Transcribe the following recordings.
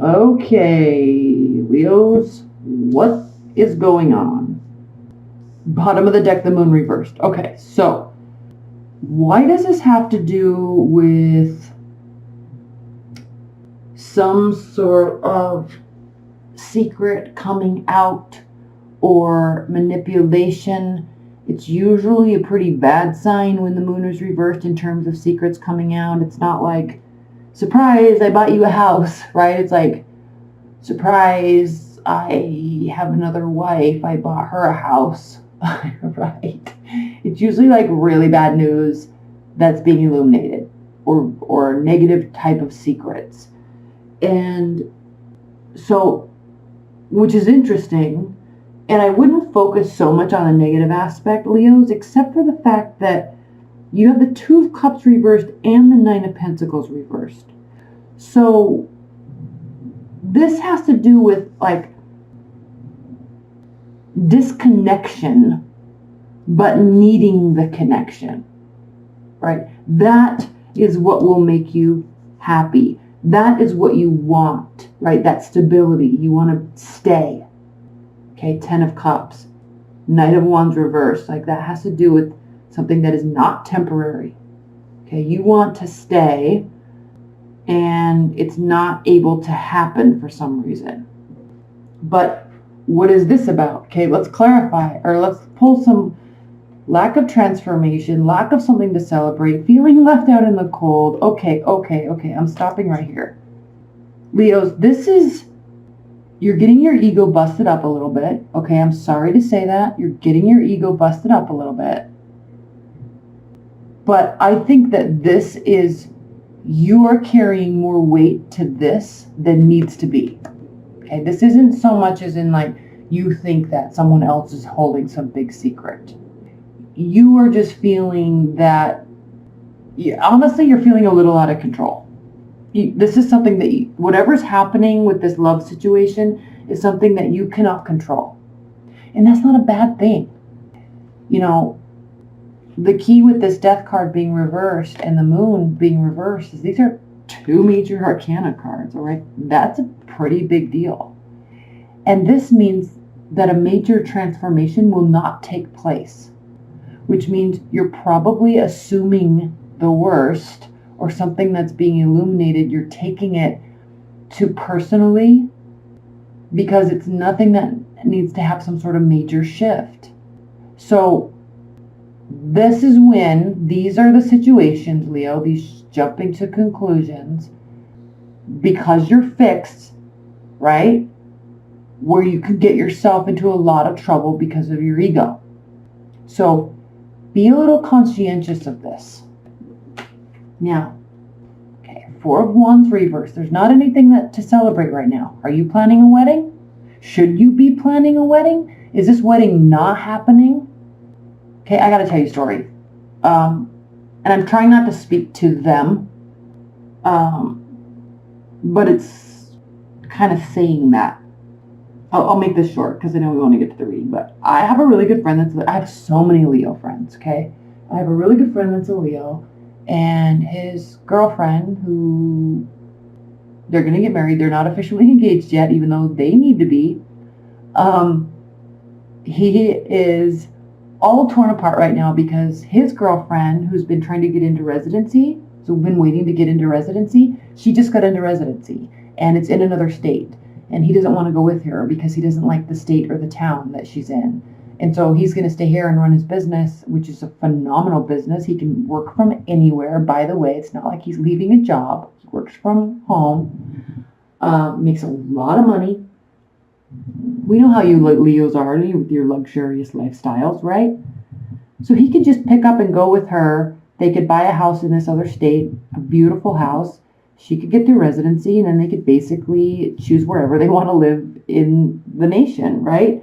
Okay, Leos, what is going on? Bottom of the deck, the moon reversed. Okay, so why does this have to do with some sort of secret coming out or manipulation? It's usually a pretty bad sign when the moon is reversed in terms of secrets coming out. It's not like, surprise, I bought you a house, right? It's like, surprise, I have another wife, I bought her a house, right? It's usually like really bad news that's being illuminated, or negative type of secrets. And so, which is interesting, and I wouldn't focus so much on the negative aspect, Leos, except for the fact that you have the Two of Cups reversed and the Nine of Pentacles reversed. So this has to do with like disconnection, but needing the connection, right? That is what will make you happy. That is what you want, right? That stability. You want to stay. Okay, Ten of Cups, Knight of Wands reversed. Like that has to do with something that is not temporary. Okay, you want to stay and it's not able to happen for some reason. But what is this about? Okay, let's clarify, or let's pull some lack of transformation, lack of something to celebrate, feeling left out in the cold. Okay, I'm stopping right here. Leos, this is, you're getting your ego busted up a little bit. Okay, I'm sorry to say that. You're getting your ego busted up a little bit. But I think that this is, you are carrying more weight to this than needs to be. Okay, this isn't so much as in like you think that someone else is holding some big secret. You are just feeling that, honestly, you're feeling a little out of control. This is something that whatever's happening with this love situation is something that you cannot control. And that's not a bad thing. You know, the key with this death card being reversed and the moon being reversed is these are two major arcana cards, all right? That's a pretty big deal. And this means that a major transformation will not take place, which means you're probably assuming the worst, or something that's being illuminated, you're taking it to personally, because it's nothing that needs to have some sort of major shift. So this is when, these are the situations, Leo, these jumping to conclusions, because you're fixed, right? Where you could get yourself into a lot of trouble because of your ego. So be a little conscientious of this. Now, okay, Four of Wands reversed. There's not anything to celebrate right now. Are you planning a wedding? Should you be planning a wedding? Is this wedding not happening? Okay, I gotta tell you a story. And I'm trying not to speak to them. But it's kind of saying that. I'll make this short because I know we want to get to the reading. But I have a really good friend I have so many Leo friends, okay? I have a really good friend that's a Leo. And his girlfriend, who they're going to get married. They're not officially engaged yet, even though they need to be. He is all torn apart right now because his girlfriend, who's been trying to get into residency, so been waiting to get into residency, she just got into residency. And it's in another state. And he doesn't want to go with her because he doesn't like the state or the town that she's in. And so he's going to stay here and run his business, which is a phenomenal business. He can work from anywhere. By the way, it's not like he's leaving a job. He works from home, makes a lot of money. We know how you Leos are with your luxurious lifestyles, right? So he could just pick up and go with her. They could buy a house in this other state, a beautiful house. She could get their residency, and then they could basically choose wherever they want to live in the nation, right?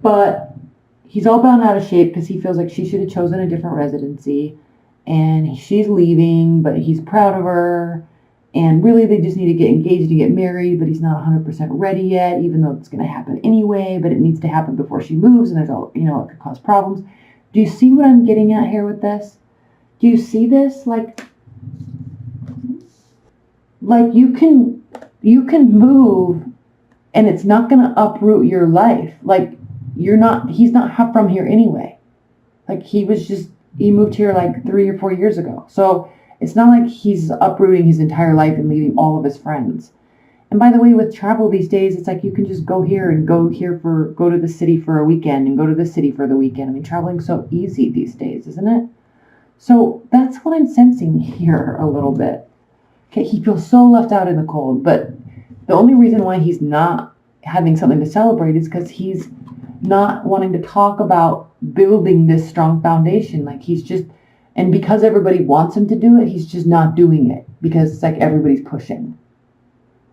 But he's all bound out of shape because he feels like she should have chosen a different residency, and she's leaving, but he's proud of her, and really they just need to get engaged and get married, but he's not 100% ready yet, even though it's going to happen anyway, but it needs to happen before she moves, and there's all, it could cause problems. Do you see what I'm getting at here with this? Do you see this? Like you can you can move and it's not going to uproot your life. Like, he's not from here anyway. Like, he moved here like 3 or 4 years ago. So it's not like he's uprooting his entire life and leaving all of his friends. And by the way, with travel these days, it's like you can just go here and go to the city for a weekend and go to the city for the weekend. I mean, traveling's so easy these days, isn't it? So that's what I'm sensing here a little bit. Okay, he feels so left out in the cold, but the only reason why he's not having something to celebrate is because he's not wanting to talk about building this strong foundation. Like, and because everybody wants him to do it, he's just not doing it because it's like everybody's pushing.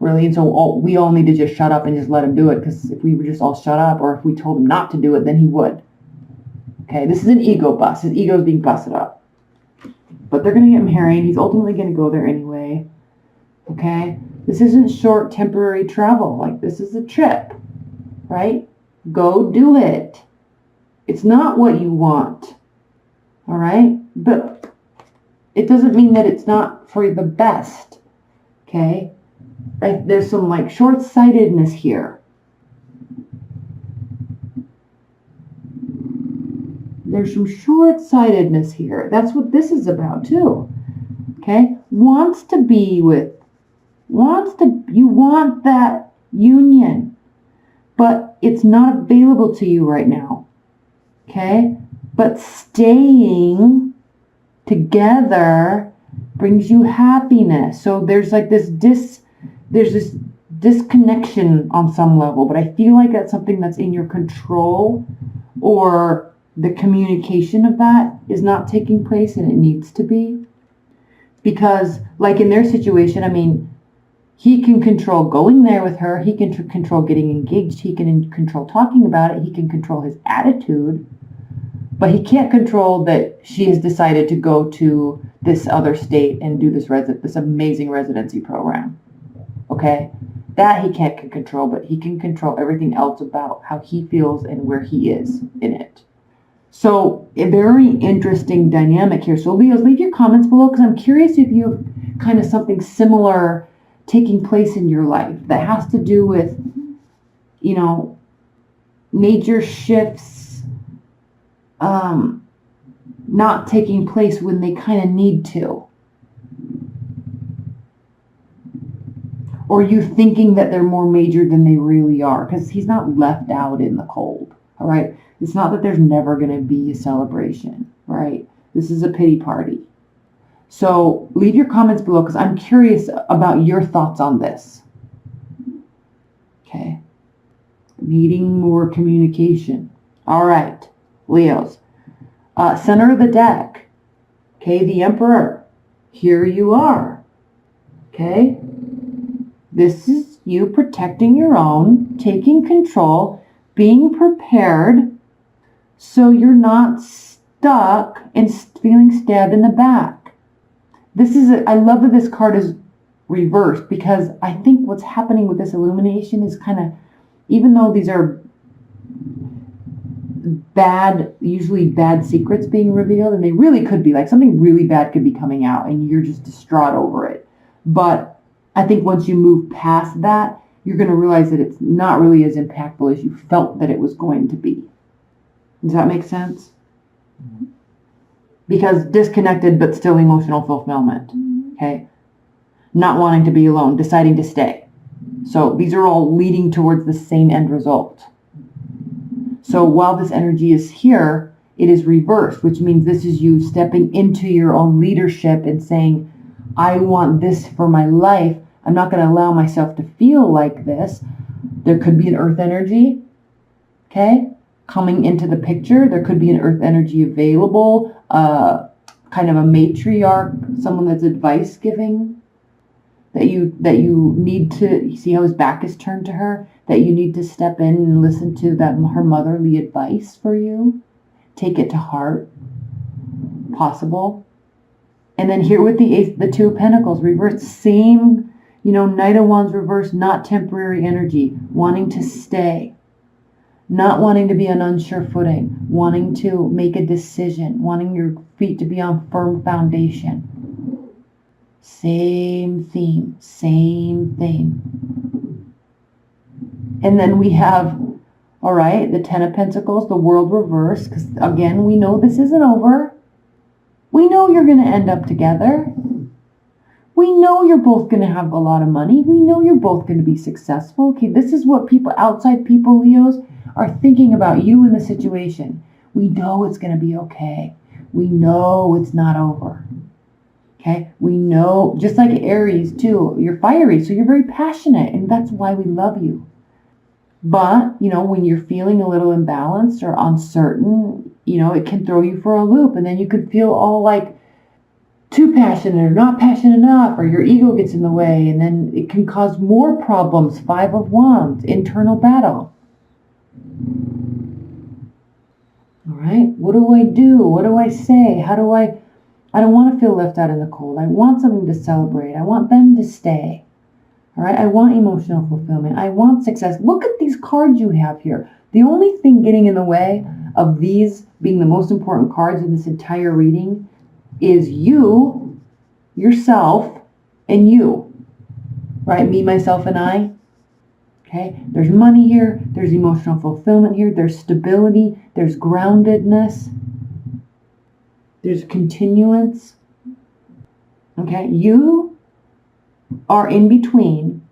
Really, and so we all need to just shut up and just let him do it, because if we were just all shut up, or if we told him not to do it, then he would. Okay, this is an ego bust. His ego is being busted up. But they're going to get married. He's ultimately going to go there anyway. Okay, this isn't short temporary travel. Like, this is a trip, right? Go do it. It's not what you want. All right, but it doesn't mean that it's not for the best. Okay. There's some like short-sightedness here. There's some short-sightedness here. That's what this is about too. Okay? You want that union, but it's not available to you right now. Okay? But staying together brings you happiness. So there's like this disconnection on some level, but I feel like that's something that's in your control, or the communication of that is not taking place, and it needs to be. Because like in their situation, I mean, he can control going there with her, he can control getting engaged, he can control talking about it, he can control his attitude, but he can't control that she has decided to go to this other state and do this amazing residency program. Okay, that he can't control, but he can control everything else about how he feels and where he is in it. So a very interesting dynamic here. So Leos, leave your comments below, because I'm curious if you have kind of something similar taking place in your life that has to do with, major shifts not taking place when they kind of need to. Or you thinking that they're more major than they really are, because he's not left out in the cold, all right? It's not that there's never going to be a celebration, right? This is a pity party. So leave your comments below, because I'm curious about your thoughts on this. Okay. Needing more communication. All right, Leos. Center of the deck. Okay, the Emperor. Here you are. Okay. This is you protecting your own, taking control, being prepared so you're not stuck and feeling stabbed in the back. I love that this card is reversed, because I think what's happening with this illumination is kind of, even though these are usually bad secrets being revealed, and they really could be, like something really bad could be coming out and you're just distraught over it. But I think once you move past that, you're going to realize that it's not really as impactful as you felt that it was going to be. Does that make sense? Mm-hmm. Because disconnected, but still emotional fulfillment. Okay. Not wanting to be alone, deciding to stay. So these are all leading towards the same end result. So while this energy is here, it is reversed, which means this is you stepping into your own leadership and saying, I want this for my life. I'm not going to allow myself to feel like this. There could be an earth energy, okay, coming into the picture. There could be an earth energy available, kind of a matriarch, someone that's advice giving, that you need to see how his back is turned to her, that you need to step in and listen to her motherly advice for you. Take it to heart, possible. And then here with the Two of Pentacles reversed, same, Knight of Wands reversed, not temporary energy, wanting to stay, not wanting to be on unsure footing, wanting to make a decision, wanting your feet to be on firm foundation. Same theme, same thing. And then we have, all right, the Ten of Pentacles, the World reverse, because again, we know this isn't over. We know you're going to end up together. We know you're both going to have a lot of money. We know you're both going to be successful. Okay, this is what people, outside people, Leos, are thinking about you in the situation. We know it's going to be okay. We know it's not over. Okay, we know, just like Aries too, you're fiery, so you're very passionate, and that's why we love you. But, you know, when you're feeling a little imbalanced or uncertain, you know, it can throw you for a loop, and then you could feel all like too passionate or not passionate enough, or your ego gets in the way, and then it can cause more problems. Five of Wands, internal battle. All right, what do I do? What do I say? How do I don't want to feel left out in the cold. I want something to celebrate. I want them to stay. All right, I want emotional fulfillment. I want success. Look at these cards you have here. The only thing getting in the way of these being the most important cards in this entire reading is you, yourself, and you. Right? Me, myself, and I. Okay? There's money here. There's emotional fulfillment here. There's stability. There's groundedness. There's continuance. Okay? You are in between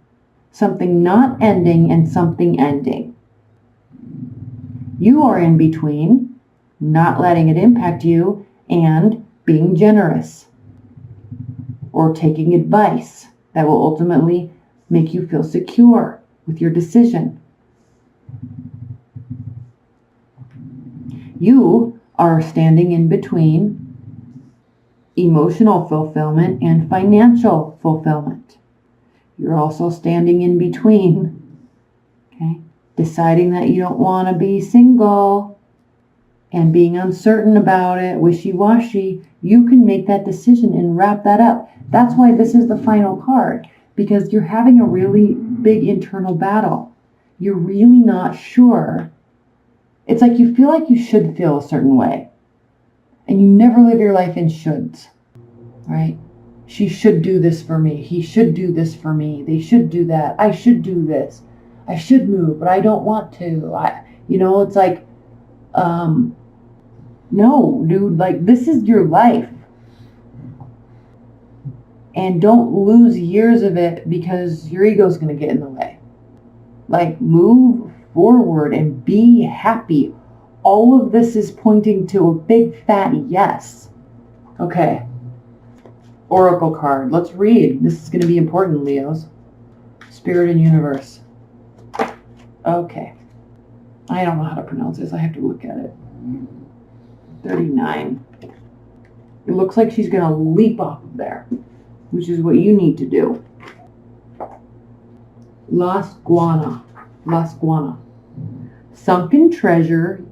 something not ending and something ending. You are in between not letting it impact you and being generous or taking advice that will ultimately make you feel secure with your decision. You are standing in between emotional fulfillment and financial fulfillment. You're also standing in between, okay, deciding that you don't want to be single and being uncertain about it, wishy-washy. You can make that decision and wrap that up. That's why this is the final card, because you're having a really big internal battle. You're really not sure. It's like you feel like you should feel a certain way, and you never live your life in shoulds, right? She should do this for me. He should do this for me. They should do that. I should do this. I should move, but I don't want to. It's like, no, dude, like this is your life. And don't lose years of it because your ego's going to get in the way. Like, move forward and be happy. All of this is pointing to a big fat yes. Okay. Oracle card. Let's read. This is going to be important, Leos. Spirit and universe. Okay. I don't know how to pronounce this. I have to look at it. 39. It looks like she's going to leap off of there, which is what you need to do. Las Guana. Sunken treasure,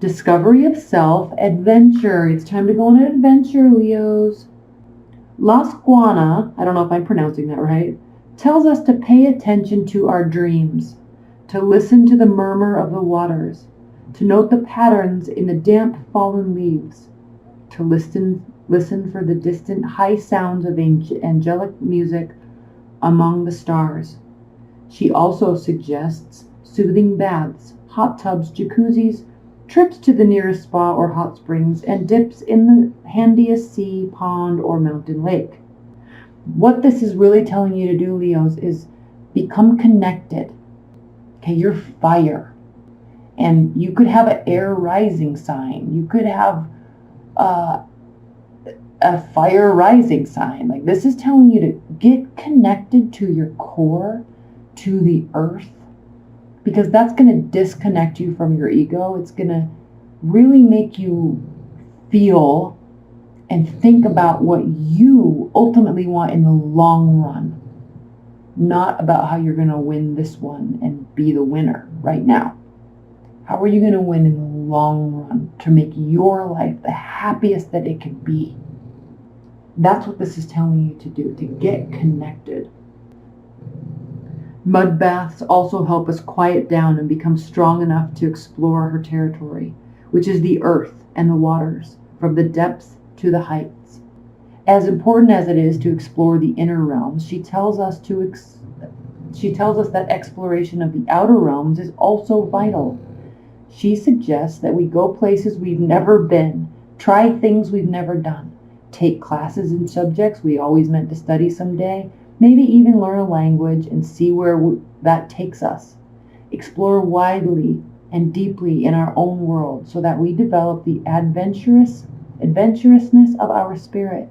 discovery of self, adventure. It's time to go on an adventure, Leos. Las Guana, I don't know if I'm pronouncing that right, tells us to pay attention to our dreams, to listen to the murmur of the waters, to note the patterns in the damp fallen leaves, to listen for the distant high sounds of angelic music among the stars. She also suggests soothing baths, hot tubs, jacuzzis, trips to the nearest spa or hot springs, and dips in the handiest sea, pond, or mountain lake. What this is really telling you to do, Leos, is become connected. Okay, you're fire. And you could have an air rising sign. You could have a fire rising sign. Like, this is telling you to get connected to your core, to the earth, because that's going to disconnect you from your ego. It's going to really make you feel and think about what you ultimately want in the long run, not about how you're going to win this one and be the winner right now. How are you going to win in the long run to make your life the happiest that it can be? That's what this is telling you to do, to get connected. Mud baths also help us quiet down and become strong enough to explore her territory, which is the earth and the waters, from the depths to the heights. As important as it is to explore the inner realms, she tells us that exploration of the outer realms is also vital. She suggests that we go places we've never been, try things we've never done, take classes in subjects we always meant to study someday, maybe even learn a language and see where that takes us. Explore widely and deeply in our own world so that we develop the adventurousness of our spirit.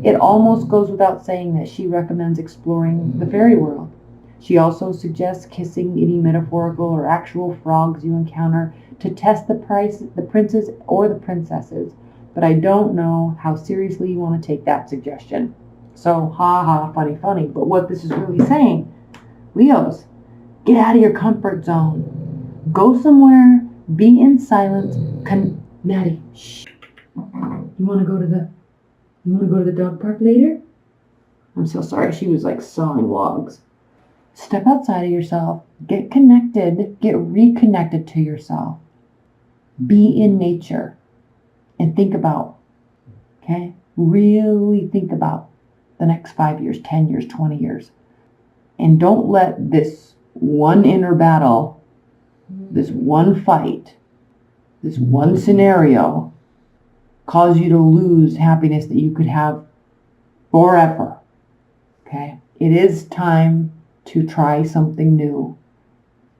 It almost goes without saying that she recommends exploring the fairy world. She also suggests kissing any metaphorical or actual frogs you encounter to test the princes or the princesses, but I don't know how seriously you want to take that suggestion. So, ha ha, funny, funny. But what this is really saying, Leos, get out of your comfort zone. Go somewhere, be in silence. Maddie, shh. You want to go to the dog park later? I'm so sorry. She was like sawing logs. Step outside of yourself. Get connected. Get reconnected to yourself. Be in nature. And think about, okay? Really think about the next 5 years, 10 years, 20 years. And don't let this one inner battle, this one fight, this one scenario cause you to lose happiness that you could have forever. Okay? It is time to try something new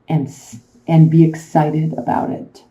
and be excited about it.